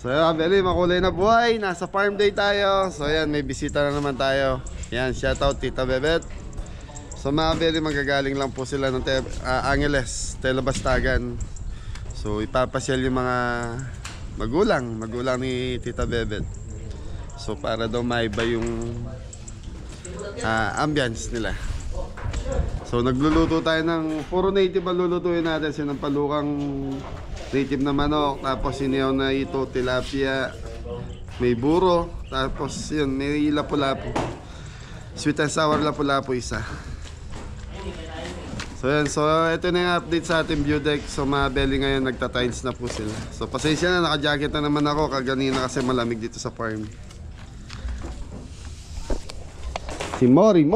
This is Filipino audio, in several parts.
So yan, Beli, makulay na buhay. Nasa farm day tayo. So yan, may bisita na naman tayo. Yan, shoutout Tita Bebet. So mga Beli, magagaling lang po sila ng Angeles, Telebastagan. So ipapasyal yung mga magulang ni Tita Bebet. So para daw maiba yung ambience nila. So nagluluto tayo ng puro native ang lulutuin natin. Sinampalukang native na manok, tapos siniyaw na ito, tilapia, may buro, tapos yun, may lapu-lapu, sweet and sour lapu-lapu isa. So yan, so ito na yung update sa ating view deck. So mga Beli ngayon nagta-tiles na po sila. So pasensya na, naka-jacket na naman ako kaganina kasi malamig dito sa farm. Si Mori.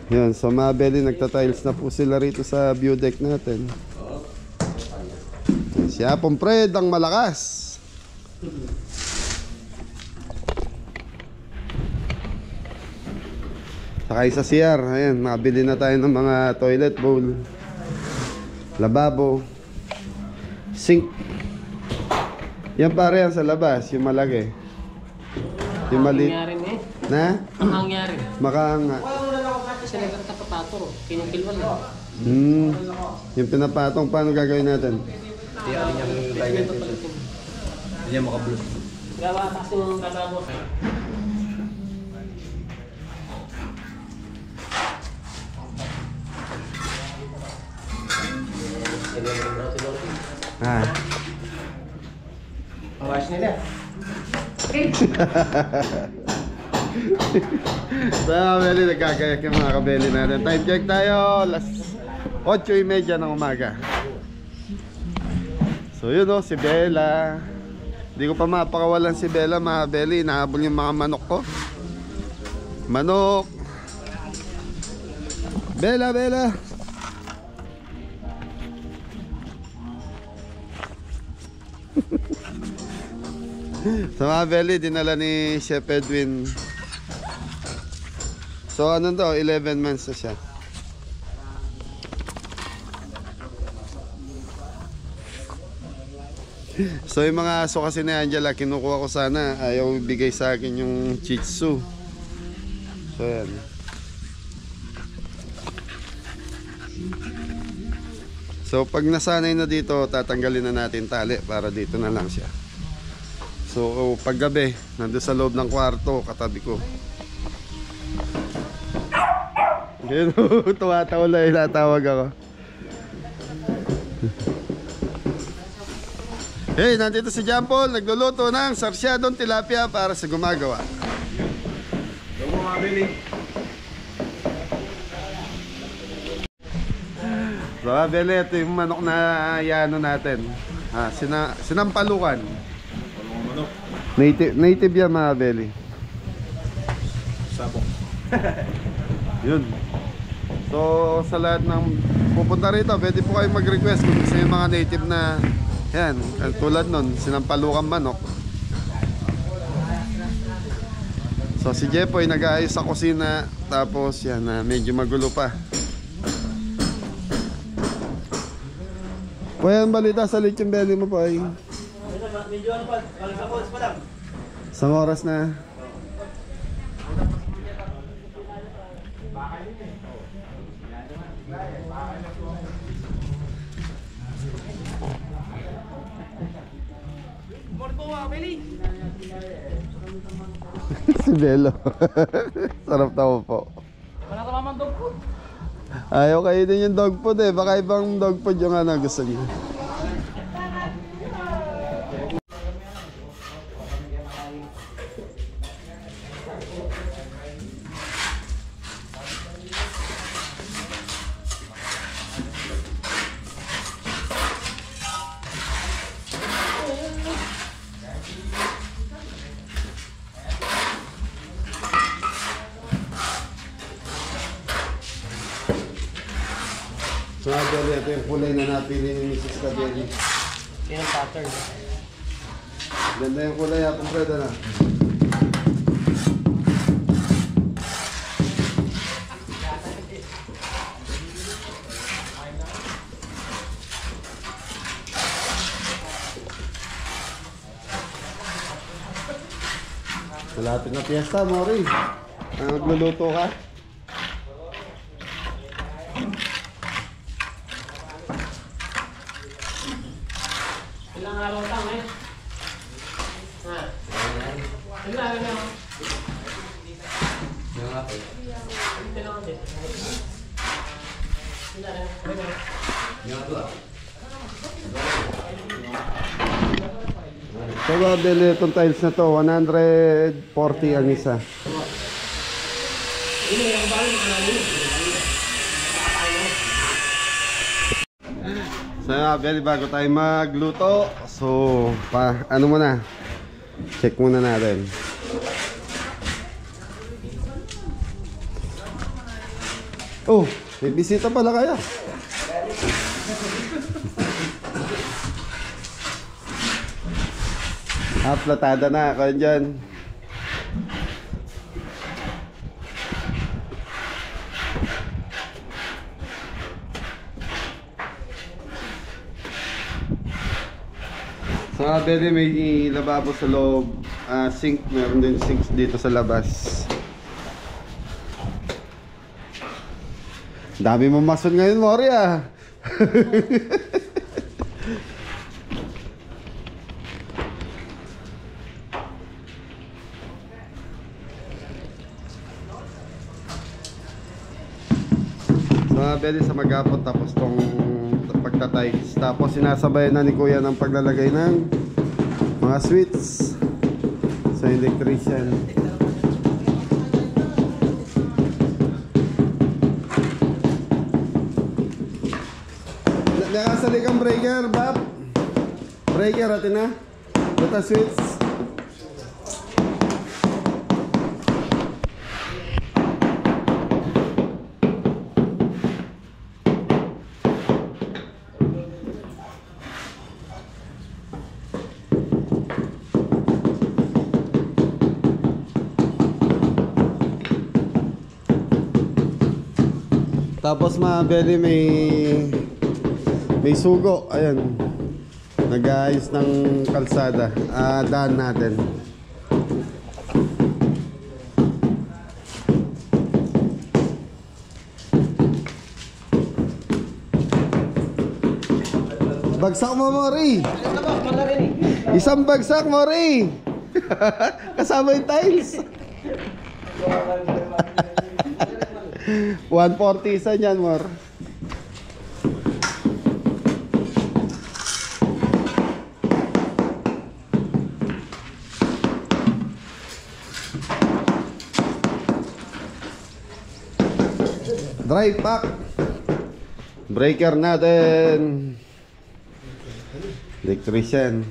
Yan, so mga Beli nagta-tiles na po sila rito sa view deck natin. Si Apong Fred ang malakas. Sakay sa CR. Ayan, makabili na tayo ng mga toilet bowl, lababo, sink. Yan pare yan sa labas, yung malaki. Yung maliit. Na? Mangyari. Makahanga. Kasi nagkakapato, kinukilwan na. Yung pinapatong, paano gagawin natin? Hindi ako niyang lagyan dito. Hindi niya makablo. Gawa kasi ng lababo. Awas nila. So Beli, nagkakayak yung mga kabeli natin. Time check tayo, alas 8:30 ng umaga. So yun o, si Bella. Hindi ko pa mapakawalan si Bella, mga Beli. Nahabol yung mga manok ko. Manok. Bella. So mga Beli, dinala ni Chef Edwin. So ano to, 11 months na siya. So yung mga aso kasi ni Angela, kinukuha ko sana. Ayaw ibigay sa akin yung Shih Tzu. So yan. So pag nasanay na dito, tatanggalin na natin tali para dito na lang siya. So pag gabi, nandun sa loob ng kwarto, katabi ko. Yan, tuwatawa lang, ilatawag ako. Hey, nandito si John Paul, nagluluto ng sarsyadong tilapia para sa gumagawa. Huwag mo mabili. So, Beli, ito yung manok na yano natin. Sinampalukan. Manok. Native yan, mga Beli. Sabong. Yun. So, sa lahat ng pupunta rito, pwede po kayo mag-request kung gusto yung mga native na yan, tulad nun, sinampalukan manok. So si Jepoy nag-aayos sa kusina. Tapos yan, medyo magulo pa. Wayan balita sa lechon belly mo pa ay. Medyo ano pa, sa oras pa lang. Isang oras na. Si Belo. Sarap na po. Wala ka naman dog food. Ayaw kayo din yung dog food eh. Baka ibang dog food yung gusto niyo. So, Beli, ito yung kulay na napili ni Mrs. Kabeli. Yan ang pattern. Ganda yung kulay ha, Fred, ano? Malapit na piyesta, Mori. Nagluluto ka? Ilang araw lang eh. Ha? Ilang araw lang. So, bili itong tiles na to, 140 ang isa. So, bili bago tayo magluto. So, ano muna? Check muna natin. Oh, may bisita pala kayo. Platada na ako dyan. So, pwede may lababo sa loob. Sink, meron din sinks dito sa labas. Dami mong mason ngayon, Mori ah. Pwede sa maghapon tapos tong pagtatiles. Tapos sinasabay na ni Kuya ng paglalagay ng mga switch sa electrician. Nakasali kang breaker, Bab? Breaker atin na? Buta switch. Tapos mabeli may sugo, ayan. Nag-aayos ng kalsada, daan natin. Bagsak mo, Mori. Isang bagsak, Mori. Kasama yung tiles. 140 isa niyan, Mor. Drive pack. Breaker natin. Electrician.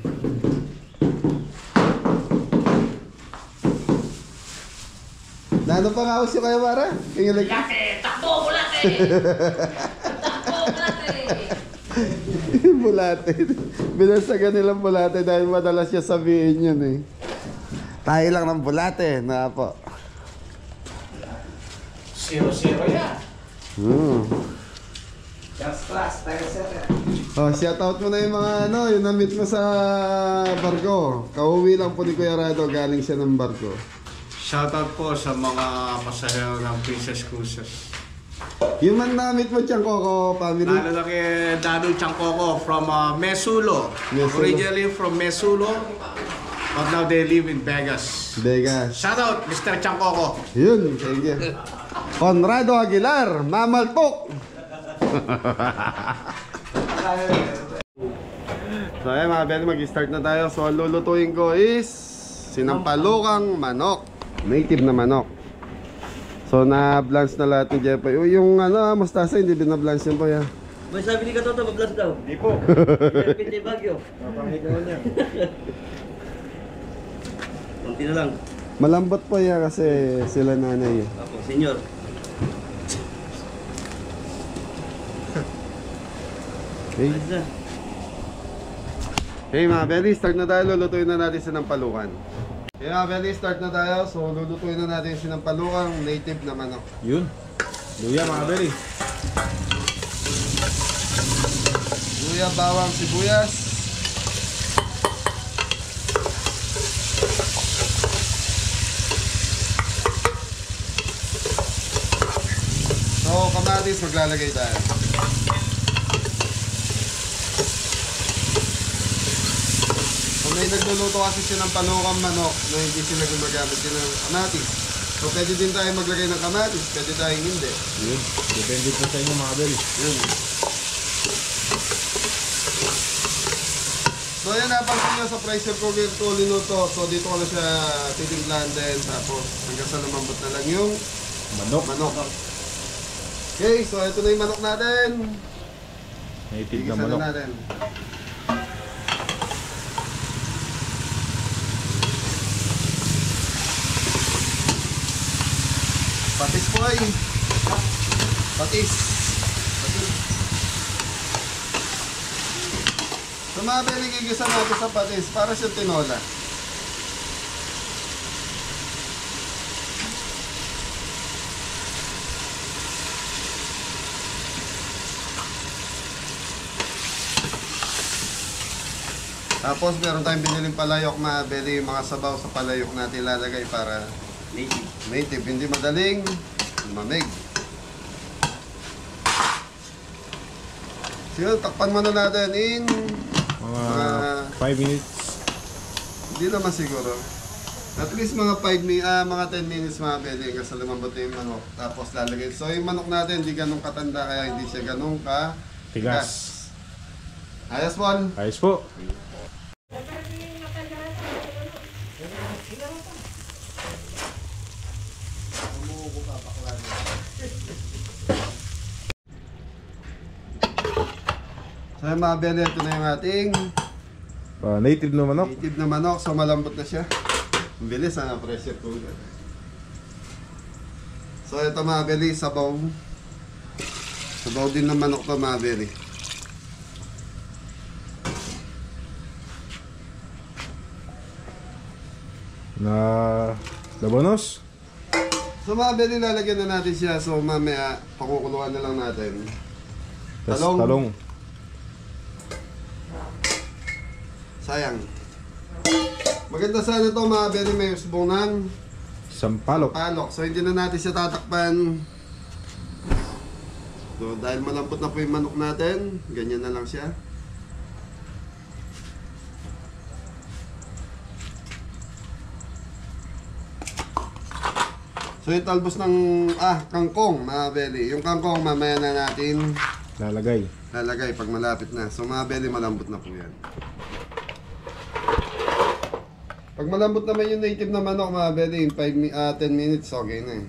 Ano pa nga usyo kayo, Mara? Bulate! Takbo! Bulate! Takbo! Bulate! Bulate. Binasagan nilang bulate dahil madalas siya sabihin yun eh. Tayo lang ng bulate. Na po. 0-0 yan. Just class, tayo sir. Oh, shout out mo na yung mga yung na-meet mo sa barko. Kauwi lang po ni Kuya Rado, galing siya ng barko. Shoutout po sa mga pasahero ng Princess Cruises. Yung man na-meet mo, Tiangcoco family. Lalo na kay Dado Tiangcoco from Mesulo. Originally from Mesulo, but now they live in Vegas. Vegas. Shoutout, Mr. Tiangcoco. Yun, thank you. Conrado Aguilar, Mamaltok. So ayun mga bel, mag-start na tayo. So ang lulutuin ko is sinampalukang manok. Native na manok. So na-blanch na lahat ni Jepoy. Yung mustasa hindi bina-blanch yun po ya. May sabi ni Katoto, mag-blanch daw. Hindi po. Hindi bagyo. Mapangit naman yan. Kunti na lang. Malambot po ya kasi sila nanay. Ako, senyor. Okay. Ayos na. Okay mga belly, start na tayo. Lulutuin na natin sinampalukan. Okay mga belly, start na tayo. So lulutuin na natin sinampalukan, native na manok. Yun. Luya mga belly. Luya, bawang, sibuyas. So kamatis, maglalagay tayo. Kung may nagluluto kasi sinampalukan manok na hindi sila gumagamit din ng kamatis. So pwede din tayo maglagay ng kamatis, pwede tayong hindi. Yun. Depende po sa inyo mga belly. Yun. So yan, napansin nyo sa pressure cooker ito linuto. So dito ko na siya titimplahan din. Tapos hanggang sa lumambot na lang yung Manok. manok. Okay, so ito na yung manok natin. Native na Igisa manok. na natin. Patis po ay. Patis. So mga pinigigisa natin sa patis para siyang tinola. Tapos meron tayong biniling palayok mga belly, yung mga sabaw sa palayok natin ilalagay para native, hindi madaling mamig. So yun, takpan muna natin in Mga 5 minutes. hindi naman siguro. At least mga 10 minutes mga belly hanggang sa lumambot na yung manok. Tapos lalagay. So yung manok natin hindi ganun katanda kaya hindi siya ganun ka Tigas. Ayos Paul. Ayos po. So yung mga belly, ito na yung ating Native na manok. native na manok. So malambot na siya. Ang bilis na pressure cooker. So ito mga belly, sabaw. Sabaw din ng manok to mga belly. Na labanos. So mga belly, lalagyan na natin siya. So mamaya, pakukuluan na lang natin. Tas Talong. talong. Sayang. Maganda sana to mga belly, may usbong ng Sampalok. palok. So hindi na natin siya tatakpan. So dahil malambot na po yung manok natin, ganyan na lang siya. So yung talbos ng kangkong mga belly. Yung kangkong mamaya na natin Lalagay. lalagay pag malapit na. So mga belly, malambot na po yan. Pag malambot naman yung native na manok mga belly, 10 minutes okay na eh.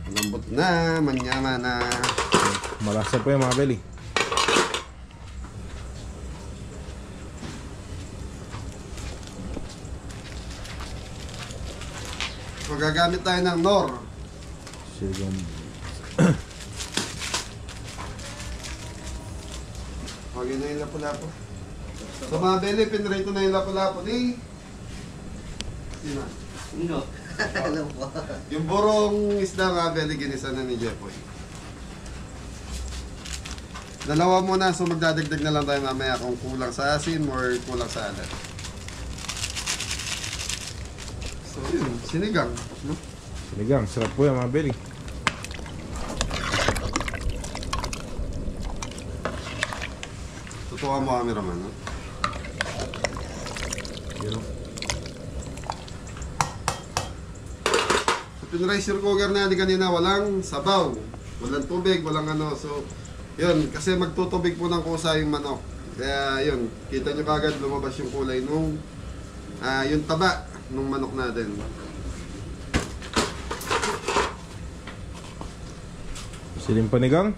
Malambot na, manyama na. Malasa po yung mga belly. So gagamit tayo ng Nor. Sigang. Okay na yung lapu-lapu. So mga belly, pinrito na yung lapu-lapu ni sino? No. Alam ko. Yung burong isda mga belly, ginisa na ni Jeffoy. Dalawa muna, so magdadagdag na lang tayo mamaya kung kulang sa asin or kulang sa alat. So yun, sinigang. No? Sinigang. Sarap po yung mga belly. Tutuwa mo cameraman, no? Yun. So pinriser cooker natin kanina, walang sabaw, walang tubig, walang ano. So yun, kasi magtutubig po ng kusa yung manok. Kaya yun, kita nyo kagad lumabas yung kulay nung yung taba nung manok natin. Siling panigang.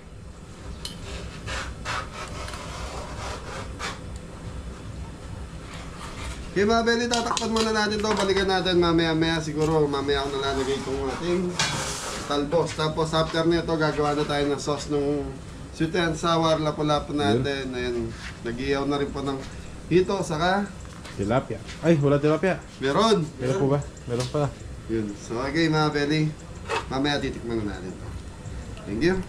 Okay mga belly, tatakpan muna natin to. Balikan natin mamaya-maya. Siguro mamaya ako nalalagay itong ating talbos. Tapos after nito, gagawa na tayo ng sauce nung Sweet and sour, lapo-lapo natin. Ayan, nag-iyaw na rin po ng hito, saka Tilapia. Ay, wala tilapia. meron. Meron po ba? Meron pa. Yun. So, okay mga belly. Mamaya titikman na natin. Thank you.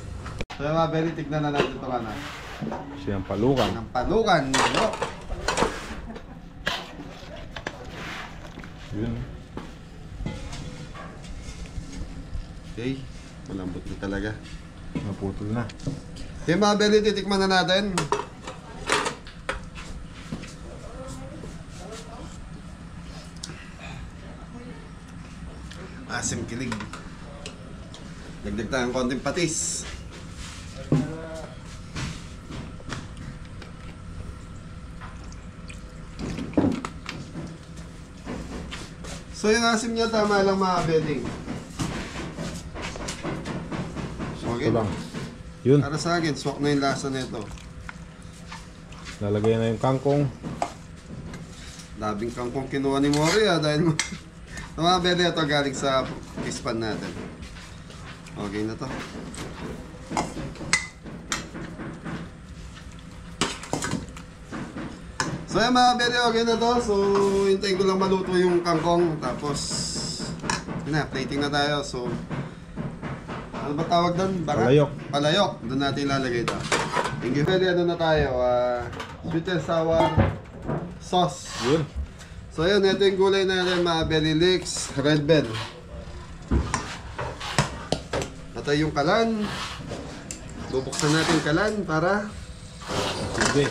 So, mga belly, tignan na natin ito kana. Siyang palukan. Ng palukan. No? Yun. Okay. Malambot na talaga. Naputol na. Okay mga belly, titikman na natin. Asim kilig. Dagdag tayo ng konting patis. So yung asim niya tama lang mga belly. So Ito lang. Yun. para sa akin, swak na yung lasa nito. Lalagay na yung kangkong. Labing kangkong kinuha ni Mori dahil mga belly ito galing sa pispan natin. Okay na to. So yan mga belly, okay na to. So hintayin ko lang maluto yung kangkong. Tapos plating na tayo. So ano ba tawag doon? Palayok. Palayok. Doon natin ilalagay ito. Thank you. Belly, ano na tayo? Sweet and sour sauce. Yun. So yun, ito yung gulay natin mga belly leeks, red bell. Ito yung kalan. Bubuksan natin kalan para Sige.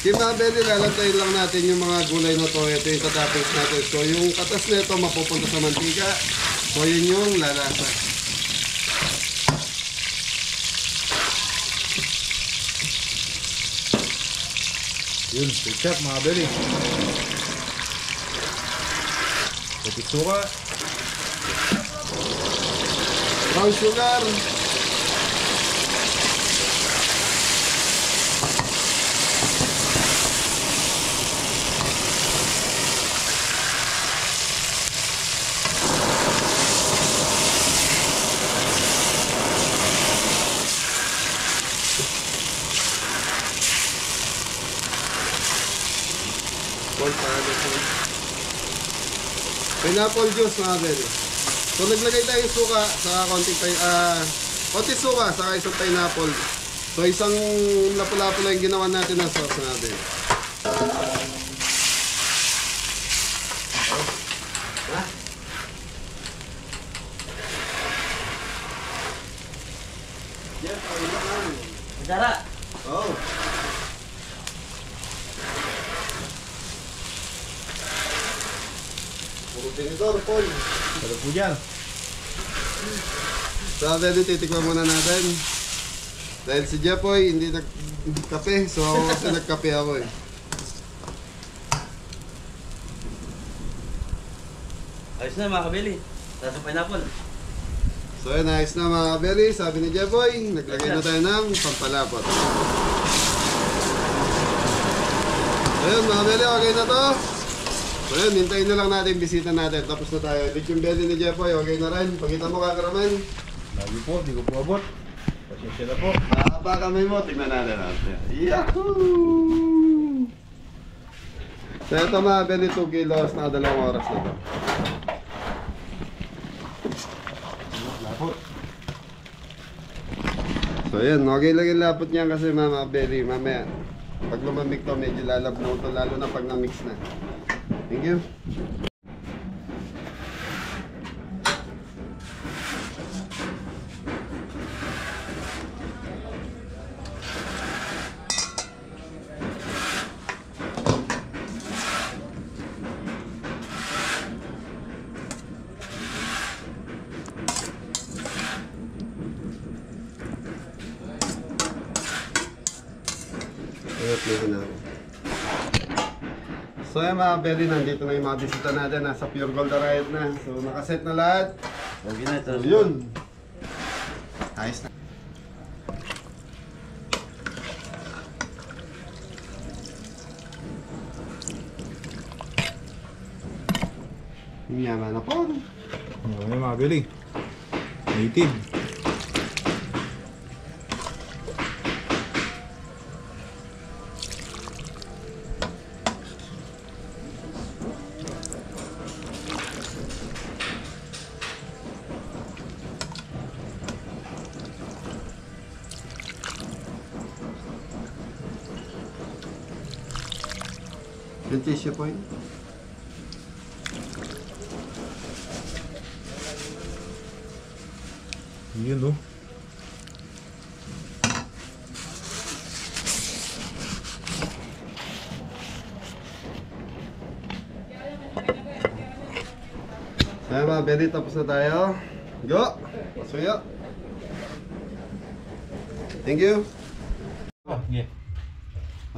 yung mga belly, lalantayin lang natin yung mga gulay na to. Ito yung tatapos natin. So yung katas na ito mapupunta sa mantika. So yun yung lalasa. Yun. Ketchup mga belly. Puti suka. Brown sugar. Pineapple juice mga belly. So naglagay tayo ng suka sa konting suka saka isang pineapple. So isang lapu-lapu lang yung ginawa natin ng sauce natin. Dara. Oh. Puro tinidor, Paul. Pero po dyan. So, belly, titikman muna natin. Dahil si Jepoy hindi nagkape, so ako kasi nagkape ako eh. Ayos na mga kabili. Tapos yung pineapple. So yun, ayos na mga belly. Sabi ni Jepoy, naglagay na tayo ng pampalapot. So yun mga belly, okay na to. So yun, hintayin na lang natin, bisita natin. Tapos na tayo. Ulit yung belly ni Jepoy, okay na rin. Pakita mo kakaraman. Lagi po, di ko po abot. Pasensya na po. Mahaba kamay mo, tignan natin natin. Yahoo! So ito mga belly, 2 kilos, na 2 oras na to. Lapot. So yun, okay lang yung lapot niyan kasi mga belly, mamaya. Pag lumamig to, medyo lalabnaw to, lalo na pag na-mix na. Thank you. So yan mga belly, nandito na yung mga bisita natin. Nasa Pure Gold Riot na. So nakaset na lahat. Okay na ito. So yun. Ayos na. Yaman na po. Ano yung mga bili? Native. Yung tissue po yun. Yun oh. Kaya mga belly, tapos na tayo. Go! Pasuyo! Thank you! Yeah.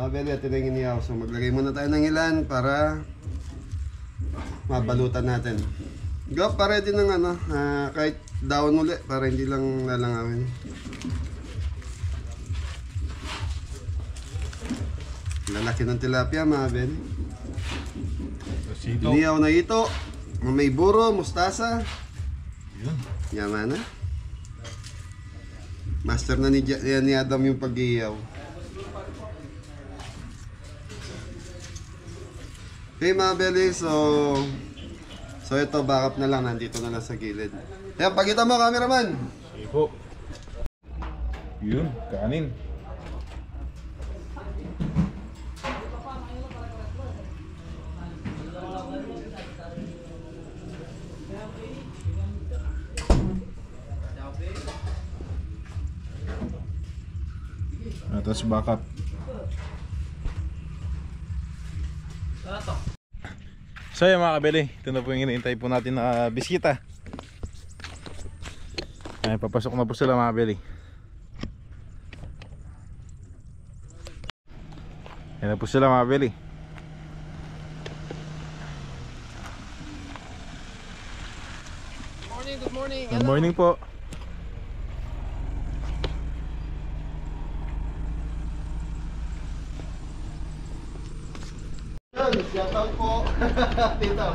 Mga belly, ito na yung inihaw. So maglagay muna tayo ng ilan para mabalutan natin. Go, para din ng ano, kahit daon uli, para hindi lang lalangawin. Lalaki ng tilapia mga belly. Sito. Inihaw na ito. May buro, mustasa. Yun. Yaman na. Master na ni Adam yung pag-iihaw. Okay mga belly, so ito backup na lang, nandito na lang sa gilid. Ayan, pakita mo cameraman. Siko. Yun, kanin. Tapos backup. So yun mga kabili, ito na po yung hinihintay po natin na biskita. Ay, papasok na po sila mga kabili. Yan na po sila mga kabili. Good morning. Good morning po. Shout out po. Tito.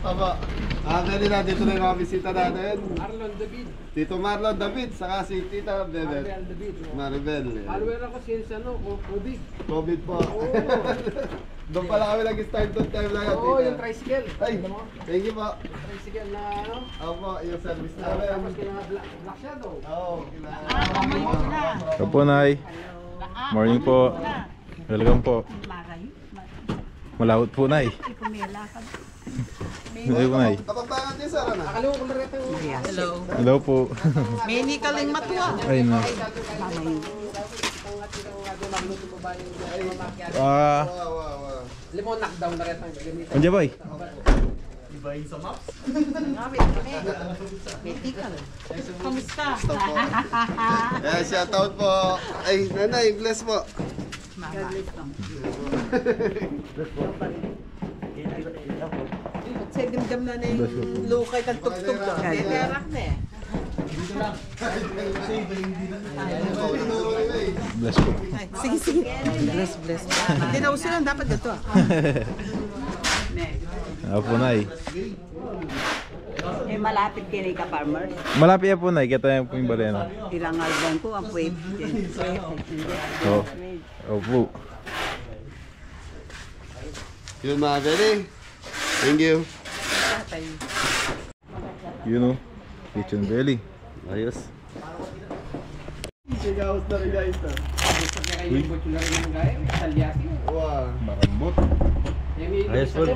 Aba. Dali na, dito na yung mga bisita natin. Marlon David. Tito Marlon David, saka si Tita Bebet. Maribel David. Maribel. Follower ako since COVID. COVID po. Oo. Doon pala kami nag-start doon time lang. Oo, yung tricycle. Ay, thank you po. Tricycle na ano. Opo, yung service Tapos namin. kina Black Shadow. Oo, kailangan. Ito po Nay. Morning po. Welcome po. Malawot po Nay. Hello po Nay. Kapagbangan niyo, sir, ano? Akalaw ko na rin ito. Hello. Hello po. Mini kaling matuwa. Ay na. Ah, Wow, wow, wow. Alam mo, knockdown na rin ito. Anja boy. Kamusta? Ayan, shout out po. Ay, nanay, bless po. Sa dimdam na yung lukay kang tugtog doon. Kerak na eh. Bless po. Sige, sige. Bless, bless. Hindi na uso lang dapat dito. Ako po Nay. Eh, malapit kini ka farmers. Malapit po Nay. Kita yung po yung balena. Ilang album ko ang wave. Oo. Opo. Yun mga belly. Thank you. Yun o. Kitchen belly. Ayos. Sigawas na rin guys. Yung butula rin ng gaya. Talyasi. Wow. Marambot. Ayos po.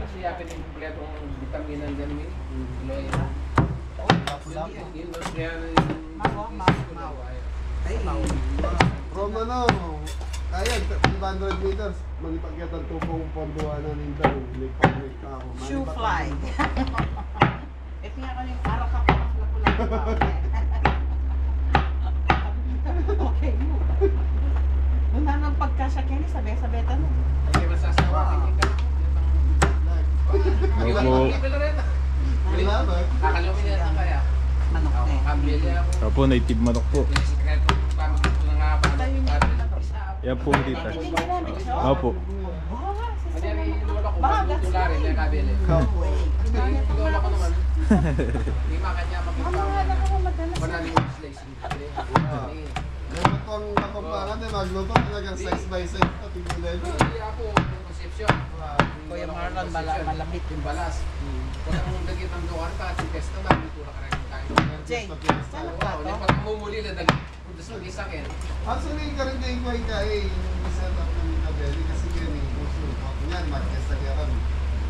Kasi yakin yung kompletong vitamina dyan. From ano, ayan, 500 meters. Malipagkatan ko pong ponduanan ng dalo. Nagpag-make na ako. Shoe fly. Ito nga ka yung araw ka pa. Okay mo. Wala nang pagkasya sabi-sabi tanong. Hindi masasawa. Opo. Wala ba? Kakalumin niya lang kaya. Manok na eh. Kambili ako. Opo, native manok po. Yung sikreto, pamagod ko na nga pa. Yan po tita. Opo. Kanyari, lolo ko, magtutula rin yung kabili. Lolo ko naman. Hindi makanya magkakaroon. Manaling yung slice. Dapat pang kapampangan eh, magluto talagang size by size na tingnan. Hindi ako, yung conception. Kuya Marlon, malapit. Yung balas. Kung ang dagit ng doon ka, at yung test naman, dito na ka rin tayo. Jay, ano ba Oo, to? yung pagmumuli na dagit. Kung gusto mo isakin. Actually, ka rin din ko ay kaya yung set up ng Kabeli kasi yun yung puso. Kunyan, mag-test na kaya kami.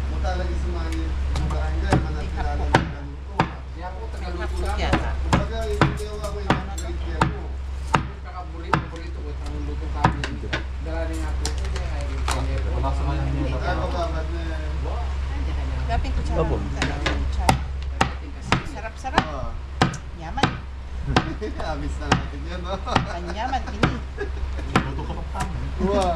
Kung talaga sa mga yung barangay, manatilala ng ganito. Kaya po, tagaluto lang. Kumbaga, hindi ako yung upgrade kaya mo. Yung kakaburito ko, ang lutong kami. Dala rin ako. Ay, Ako dapat na... Gapin ko Opo. Sarap-sarap. Ah, Yaman. Amis na natin yan, no? Panyaman, ini. Wow.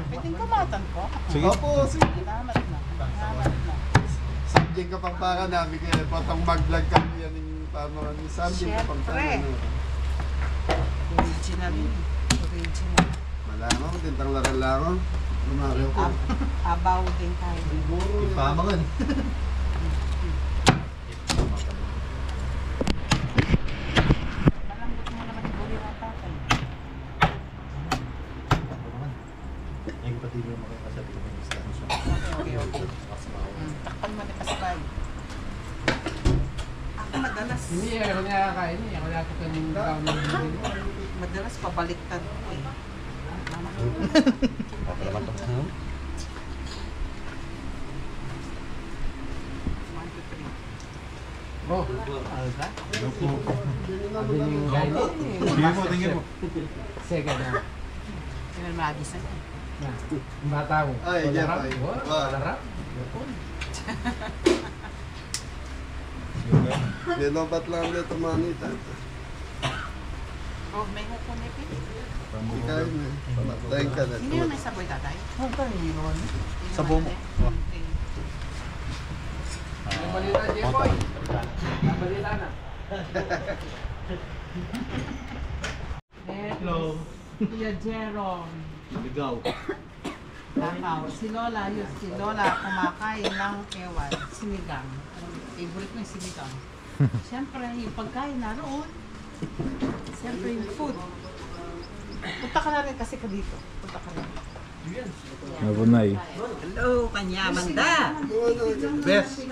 Pwedeng kamatan ko. Sige. Opo, sige. Salamat na. Salamat na. Subject ka pang para namin kaya patang mag-vlog kami yan yung tama ni subject ka pang para. Siyempre. Original yun. Original. Malaman ko, tintang laran-laran. Lumario ko. Abaw din tayo. Pamangan. Malambot mo naman yung buli ng tatay. Okay. Takpan mo ni Pascal. Ako madalas. Hindi, ako niya kakain eh. Ako niya ako kaning brown na bibili. Madalas pabaliktad ko eh. Mama. One, two, three. Oh, Sige po, tingin po. second na. Yan ang maagisan. Yung bata mo. Ay, yeah, Larap. ay. Oh, Wow. larap. Nilobat lang ulit ang manita. Oh, may hukunipin. Ikaw na. Patayin ka na. Hindi naman may saboy tatay. Sabo mo. Yung balita, Jepoy. Ang balita na. Hello. Kuya Jerome. Ligaw. Takaw. Si Lola, yun. Si Lola kumakain ng ewan. Sinigang. Favorite ko yung sinigang. Siyempre, yung pagkain naroon. Siyempre, yung food. Punta ka na rin kasi ka dito. Punta ka rin. Opo, Nay. Hello, Kanyamanda. Best.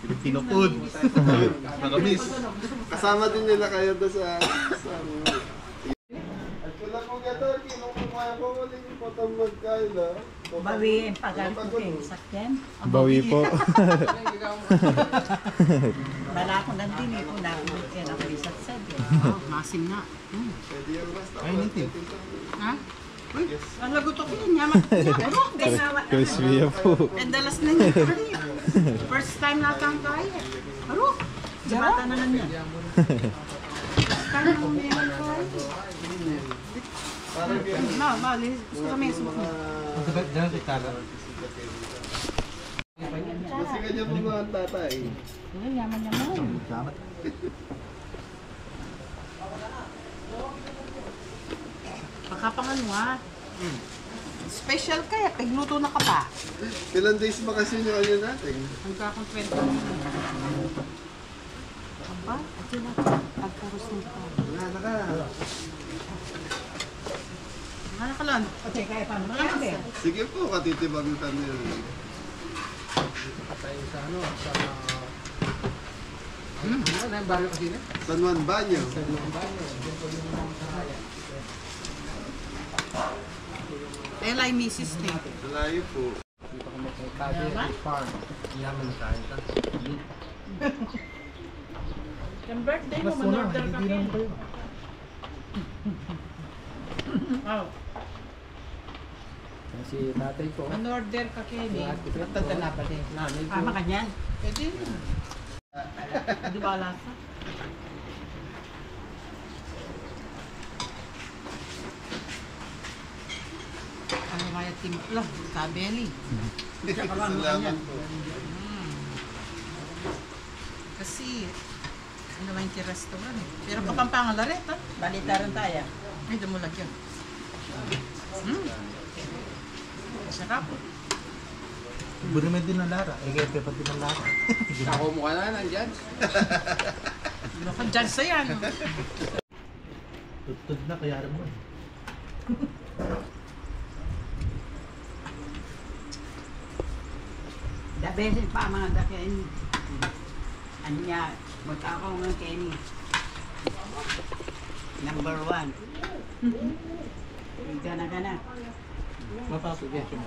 Filipino food. Nakamis. Kasama din nila kayo doon sa... At wala po gato, kinukumaya ko ulit yung potang magkain ha. Bawiin pagkakutin. Sakyan. Bawi po. Bala ko nandun eh. Kung nakulit ako isatsad eh. Masim na. Pwede yung rest. Ay, native. Ha? Uy, ang lagot ako yun. Yaman. Crispy yan po. And dalas na niya. First time natin kaya. Aro? Bata na lang yan. First time na meron kaya. Parang yan. Bali. Gusto kami yung suko. Kasi kanya po mga tatay. Uy, yaman. Makapang ano ha? Special kaya, pagluto na ka pa. Ilan days ba kasi yung ano natin? Magkakontrento. Aba, at yun na. Pagkaros ng ka. Wala na ka. Ano ka lang? Okay, kaya pa. Marami. Sige po, katitibagitan nyo. Tayo sa ano, sa... Ano yung barrio kasi na? San Juan Banyo. Elay Mrs. Nick. Malayo po. Dito kami sa Tabi Farm. Yaman na kain ka. Yung birthday mo, man-order ka kayo. Oh, Si tatay ko. man-order ka kayo ni. Matanda na ba din? Ama ka niyan. Pwede. Di ba lasa? Maya Team, Kabeli. Salamat po. Kasi, ano ba yung restaurant eh. Pero Kapampangan la rin, Balita rin tayo. Ay, dumulag yun. Sarap. Burimed din ng Lara. Eh, kaya pa din ng Lara. Ako mo ka na, nandyan. Ano ka dyan sa yan? Tutod na, kaya rin mo. The best pa mga dakin. Anya, magkakaw ng Kenny. Number 1. Gana. Mapasok yan siya.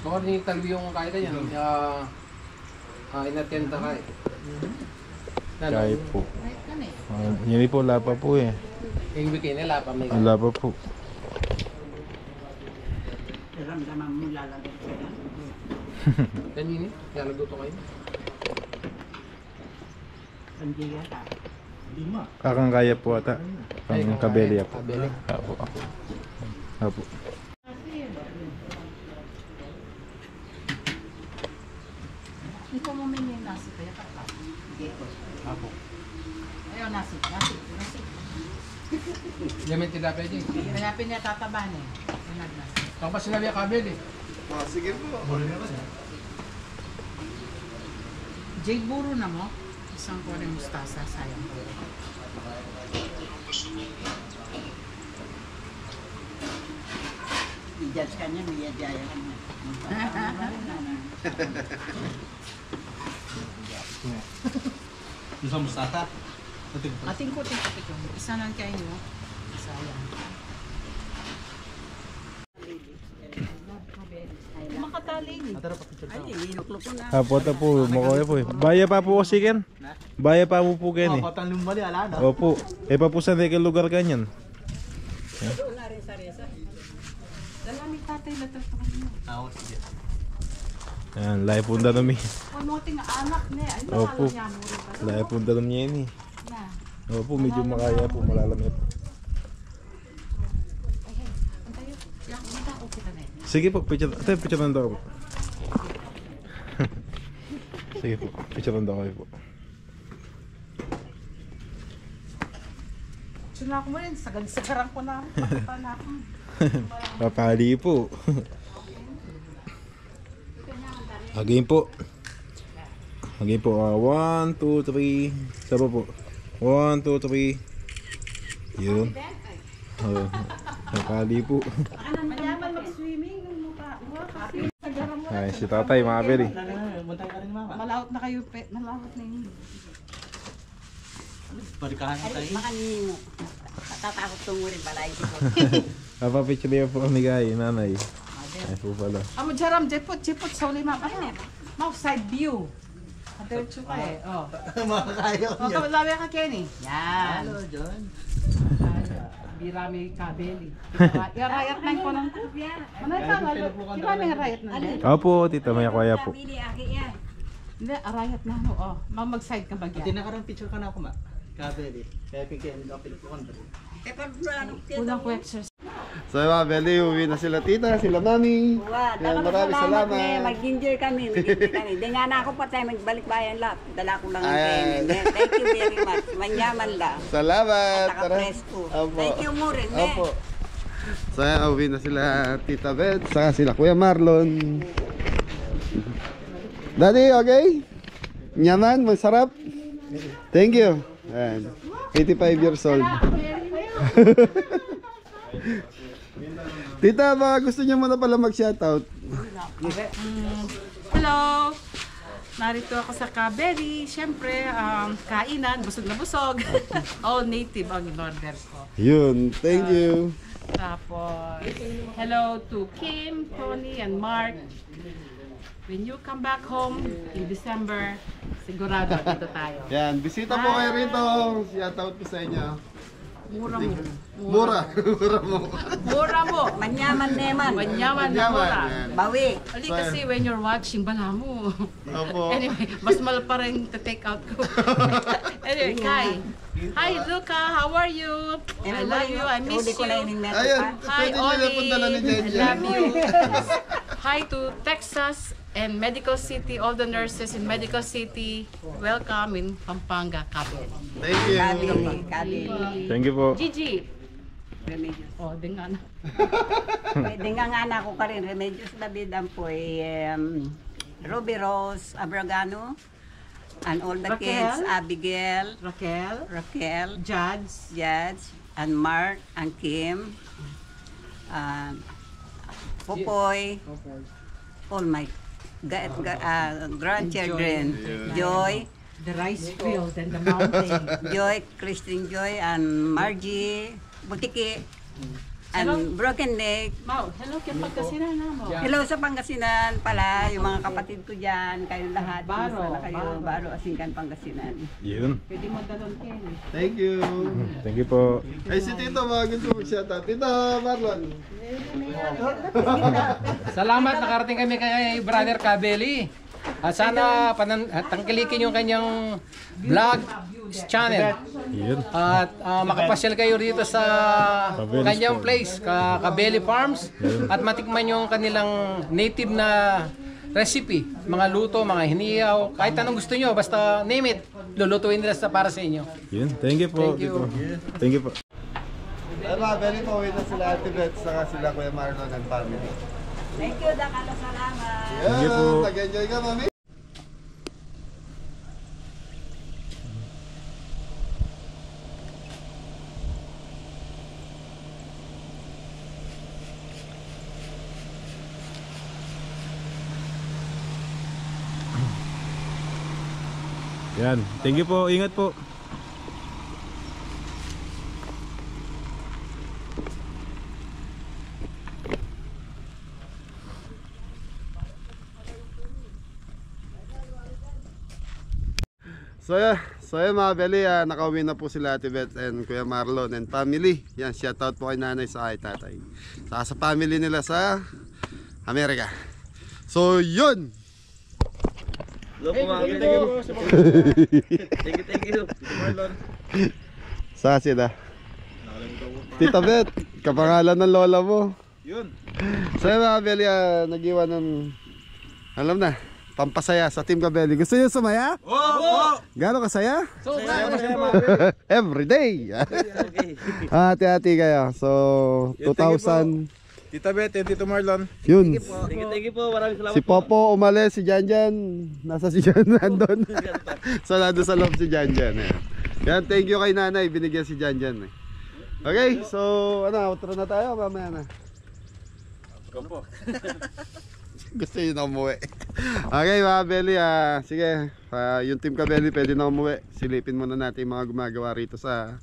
Baka ni-interview yung kahit yan. Inattend ka eh. Kahit po. Right ka na Yun po, wala pa po eh. Yung bikini, lapa may Wala pa po. Ramdaman mo lalagay ko yan. Kanini, kaya nagluto kayo. Hindi yata. Lima. Kakang kaya po ata. Pang kabeli po. Kabeli. Apo. Apo. Hindi ko mo may nasi kaya kapag. Hindi ko. Apo. Ayaw, nasi. Yamin tilapia dyan. Kaya pinatataban eh. Sunod na. Ako pa sinabi ang kabel eh. Oh, sige po. Jay Buro na mo. Isang ko rin mustasa, sayang ko. I-judge ka niya, may jaya ka niya. Gusto mo mustasa? Ating ko. Isa lang kayo nyo. Sayang. Makatali ni. Ay, inuklok ko na. Apo po, makoy po eh. Baya pa po kasi ken. Baya pa po po ken eh. Patang lumali, ala na. Opo. Eh pa po sa nekel lugar kanyan. Doon na rin sa resa. Dalami tatay na ito sa kanya. Ako, sige. Ayan, lahi punta nami. Kung mo ting anak niya, ay Opo. nakalo niya mo rin ba? Lahi punta nami yan eh. Na. Opo, medyo makaya po, malalamit. Antayo. Yan, kita o kita na yun. Sige po, picture daw po. Sige po, picture daw kayo po. Suna ko mo rin, sagad-sagaran ko na. Pakita na ako. Papali po. Again po. Again po. 1, 2, 3. Sabo po. 1, 2, 3. Yun. Papali po. Mayaman mag-swimming ng mukha. Kasi sagaran mo. Ay, si tatay, mga beli. Muntay ka rin, mama. Malawot na kayo, malawot na yun. Barikahan Ay, tayo. makaningo. Tatakot tungo rin balay ko. Papapicture niya po kami guys, nanay. Ay po pala. Amo jaram, jepot, sa uli ma'am. Ano? Ma'am, side view. Kadercho ka eh. Oh. Makakayo O, niya. labi ka, Kenny. Yan. Hello, John. Birami kabeli. Irayat na yung konong ko. Manay pa, kirami nga rayat na din. Opo, tita, may kaya po. Hindi, arayat na ano. Oh, ma'am, mag-side ka Pati bagyan. nakarang picture ka na ako, ma. Kabeli. Kaya pigyan, kapil ko kan. Kulang ko exercise. So mga Beli, uwi na sila tita, sila mami. Yan, maraming salamat. Mag-ginger kami. Di nga na ako pa tayo magbalik bayan lahat. Dala ko lang ang Ayan. Kenny. Thank you very much. Manyaman lang. Salamat. At naka-presko. Opo. Thank you mo rin, eh. Opo. So yan, uwi na sila Tita Beth, saka sila Kuya Marlon. Daddy, okay? Nyaman, masarap? Thank you. Ayan. 85 years old. Tita, baka gusto niyo muna pala mag-shoutout. Hello! Narito ako sa Kabeli. Siyempre, kainan, busog na busog. All native ang in-order ko. Yun, thank you. Tapos, hello to Kim, Tony, and Mark. When you come back home in December, sigurado dito tayo. Yan, bisita po kayo rito. Shoutout po sa inyo. Mura mo. Mura. Mura mo. Mura mo. Manyaman neman. Manyaman na mura. Bawi. Ali kasi when you're watching, bala mo. Opo. Anyway, mas mahal pa rin take out ko. Anyway, Kai. Hi, Luca. How are you? I love you. I miss Uli ko na you. yung meto Ayan, pa. Hi, pwede nyo na pong dala ni Oli. I Jen. love you. Hi to Texas and Medical City, all the nurses in Medical City. Welcome in Pampanga, Cavite. Thank you. Kabili. Thank you po. Gigi. Remedios. Oh, dengan. Pwede nga anak ko ka rin. Remedios David ang po Ruby Rose Abragano. And all the Raquel. kids, Abigail, Raquel. Raquel, Judge. and Mark, and Kim, and Popoy, all my grandchildren, Joy, The rice field and the mountain. Joy, Christine Joy, and Margie, Butiki, and Broken Neck. Mau, hello kay Pagkasinan na mo. Hello sa Pangasinan pala, yung mga kapatid ko dyan, kayong lahat. Baro, Kumusta na kayo? Baro. Baro, Asingkan, Pangasinan. Yun. Pwede mo dalon Ken. Thank you. Thank you po. Ay, si Tito, mga gusto mag-shoutout. Tito, Marlon. Salamat, nakarating kami kay Brother Cabelli. At sana tangkilikin yung kanyang vlog channel. Yun. At makapasyal kayo dito sa Cabelli's kanyang Farm. place, Cabelli Farms. At matikman yung kanilang native na recipe. Mga luto, mga hiniyaw, kahit anong gusto nyo, basta name it, lulutuin nila para sa inyo. Yun. Thank you po. Thank you. Tito. Thank you po. Ay, mga very pauwi na sila Ate Beth, saka sila Kuya Marlon and family. Thank you, Dakalo, salamat. Thank you po. Nag-enjoy ka, mami? Yan. Thank you po. Ingat po. So yan mga Beli, nakauwi na po sila Ate Beth and Kuya Marlon and family. Yan, shoutout po kay nanay sa kay tatay. Saka sa family nila sa Amerika. So yun! Hello po mga Thank you. Saka sila. Tita Beth, kapangalan ng lola mo. Yun. So yan mga Beli, nag-iwan ng, alam na, pampasaya sa Team Cabelli. Gusto niyo sumaya? Oo! Gano'n kasaya? Saya. Every day. Okay. Hati-hati kayo. So, Yun, thank you 2000. Tita Beth and Tito Marlon. Yun. Thank you po. Maraming salamat Si Popo umalis, si Janjan. Nasa si Jan nandun. So, nandun sa loob si Janjan. Yan, thank you kay nanay. Binigyan si Janjan. Okay, so, outro na tayo. Mamaya na. Go po. Gusto yun na umuwi. Okay mga Belly, sige, yung Team Cabelli pwede na umuwi. Silipin muna natin yung mga gumagawa rito sa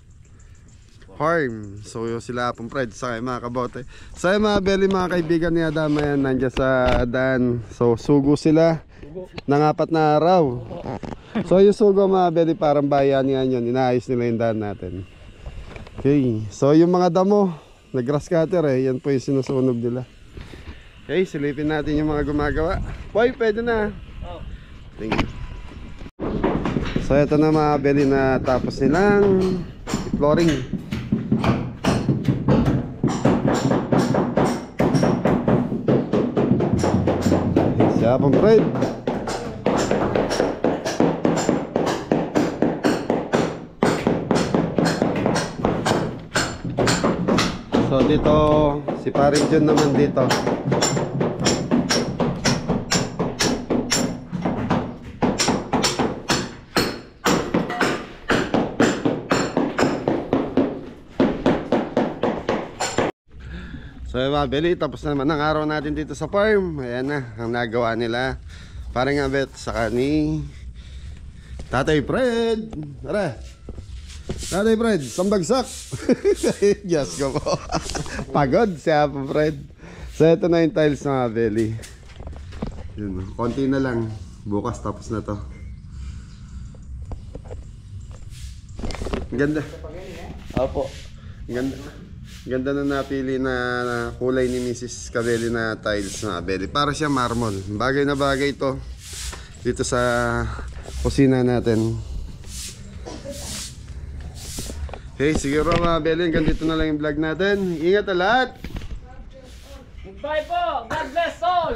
farm. So sila pong Fred sa mga kabote. So mga Belly, mga kaibigan ni Adama yan, nandiyan sa daan. So sugo sila ng 4 na araw. So yung sugo mga Belly, parang bayanihan yun. Inaayos nila yung daan natin. Okay, so yung mga damo na grass cutter yan po yung sinusunog nila. Okay, silipin natin yung mga gumagawa. Boy, pwede na. Thank you. So ito na mga Belly, na tapos nilang flooring. Siya pang Fred. So dito, si Paring John naman dito. So mga Belly, tapos na naman ang araw natin dito sa farm. Ayan na, ang nagawa nila. Parang nga Bet, saka ni Tatay Fred. Tara, Tatay Fred, sambagsak. Yes, go po. Pagod siya po Fred. So ito na yung tiles ng mga Belly. Yun, konti na lang. Bukas tapos na to. Ganda. Opo. Ganda. Ganda na napili na kulay ni Mrs. Cabelli na tiles na Cabelli. Para siya marmol. Bagay na bagay ito dito sa kusina natin. Okay, siguro mga Cabelli, hanggang dito na lang yung vlog natin. Ingat na lahat! Goodbye po! God bless all!